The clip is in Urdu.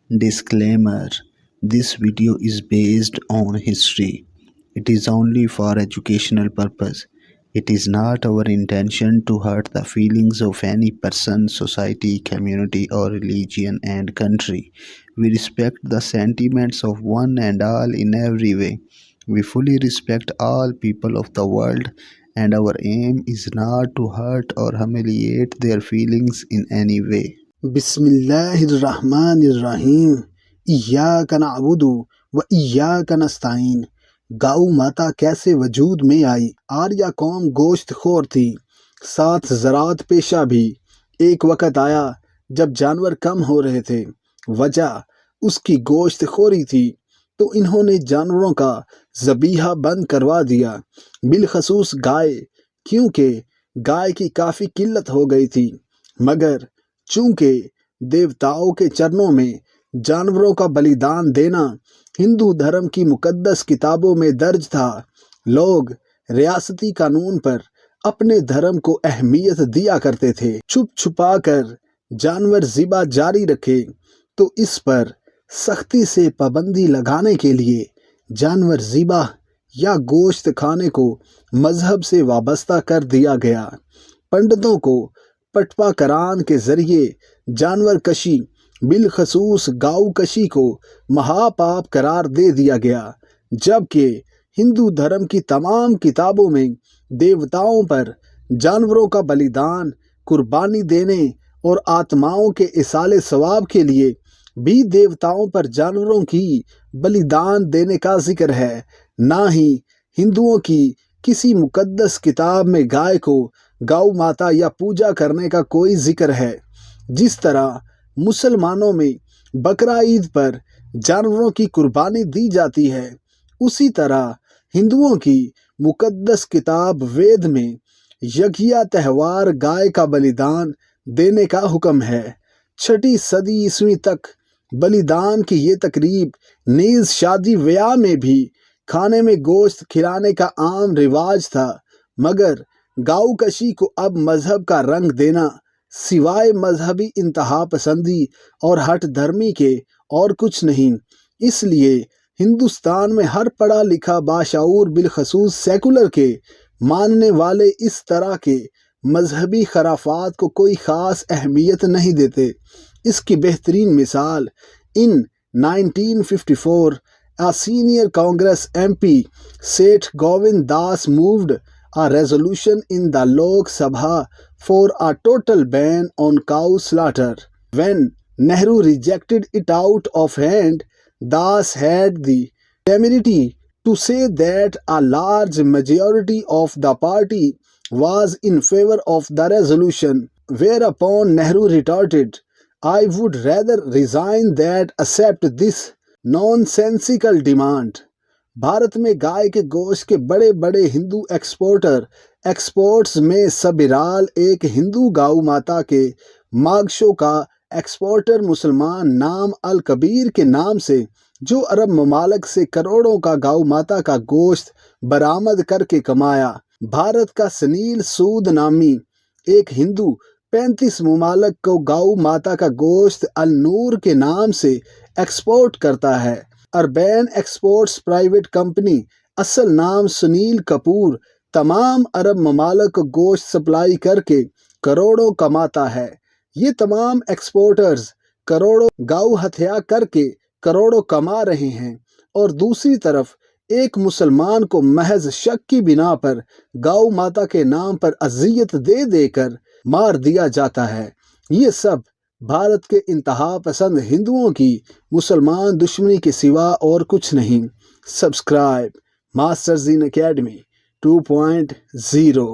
Disclaimer: this video is based on history. It is only for educational purpose. It is not our intention to hurt the feelings of any person, society, community, or religion and country. We respect the sentiments of one and all in every way. We fully respect all people of the world, and our aim is not to hurt or humiliate their feelings in any way. بسم اللہ الرحمن الرحیم ایاک نعبد و ایاک نستعین۔ گاؤ ماتا کیسے وجود میں آئی؟ آریہ قوم گوشت خور تھی، ساتھ زراعت پیشہ بھی۔ ایک وقت آیا جب جانور کم ہو رہے تھے، وجہ اس کی گوشت خوری تھی، تو انہوں نے جانوروں کا ذبیحہ بند کروا دیا، بالخصوص گائے، کیونکہ گائے کی کافی قلت ہو گئی تھی۔ مگر چونکہ دیوتاؤں کے چرنوں میں جانوروں کا بلیدان دینا ہندو دھرم کی مقدس کتابوں میں درج تھا، لوگ ریاستی قانون پر اپنے دھرم کو اہمیت دیا کرتے تھے۔ چھپ چھپا کر جانور ذبح جاری رکھے تو اس پر سختی سے پابندی لگانے کے لیے جانور ذبح یا گوشت کھانے کو مذہب سے وابستہ کر دیا گیا۔ پنڈتوں کو پٹپا کران کے ذریعے جانور کشی، بالخصوص گاؤ کشی کو مہاپاپ قرار دے دیا گیا، جبکہ ہندو دھرم کی تمام کتابوں میں دیوتاؤں پر جانوروں کا بلیدان، قربانی دینے اور آتماؤں کے ایصال ثواب کے لیے بھی دیوتاؤں پر جانوروں کی بلیدان دینے کا ذکر ہے۔ نہ ہی ہندوؤں کی کسی مقدس کتاب میں گائے کو گاؤ ماتا یا پوجا کرنے کا کوئی ذکر ہے۔ جس طرح مسلمانوں میں بقرہ عید پر جانوروں کی قربانی دی جاتی ہے، اسی طرح ہندوؤں کی مقدس کتاب وید میں یکیا تہوار گائے کا بلیدان دینے کا حکم ہے۔ 6 صدی عیسوی تک بلیدان کی یہ تقریب نیز شادی بیاہ میں بھی کھانے میں گوشت کھلانے کا عام رواج تھا، مگر گاؤ کشی کو اب مذہب کا رنگ دینا سوائے مذہبی انتہا پسندی اور ہٹ دھرمی کے اور کچھ نہیں۔ اس لیے ہندوستان میں ہر پڑھا لکھا باشعور، بالخصوص سیکولر کے ماننے والے اس طرح کے مذہبی خرافات کو کوئی خاص اہمیت نہیں دیتے۔ اس کی بہترین مثال in 1954 a senior Congress MP Seth Govind Das moved a resolution in the Lok Sabha for a total ban on cow slaughter. When Nehru rejected it out of hand, Das had the temerity to say that a large majority of the party was in favor of the resolution, whereupon Nehru retorted, "I would rather resign than accept this nonsensical demand." Bharat میں گائے کے گوشت کے بڑے بڑے ہندو ایکسپورٹس میں سبیرال ایک ہندو گاؤ ماتا کے ماگشوں کا ایکسپورٹر مسلمان نام الکبیر کے نام سے، جو عرب ممالک سے کروڑوں کا گاؤ ماتا کا گوشت برآمد کر کے کمایا۔ بھارت کا سنیل سود نامی ایک ہندو 35 ممالک کو گاؤ ماتا کا گوشت النور کے نام سے ایکسپورٹ کرتا ہے۔ اربین ایکسپورٹس پرائیویٹ کمپنی، اصل نام سنیل کپور، تمام عرب ممالک کو گوشت سپلائی کر کے کروڑوں کماتا ہے۔ یہ تمام ایکسپورٹرز کروڑوں گاؤ ہتھیا کر کے کروڑوں کما رہے ہیں، اور دوسری طرف ایک مسلمان کو محض شک کی بنا پر گاؤ ماتا کے نام پر اذیت دے دے کر مار دیا جاتا ہے۔ یہ سب بھارت کے انتہا پسند ہندوؤں کی مسلمان دشمنی کے سوا اور کچھ نہیں۔ سبسکرائب ماسٹر زین اکیڈمی 2.0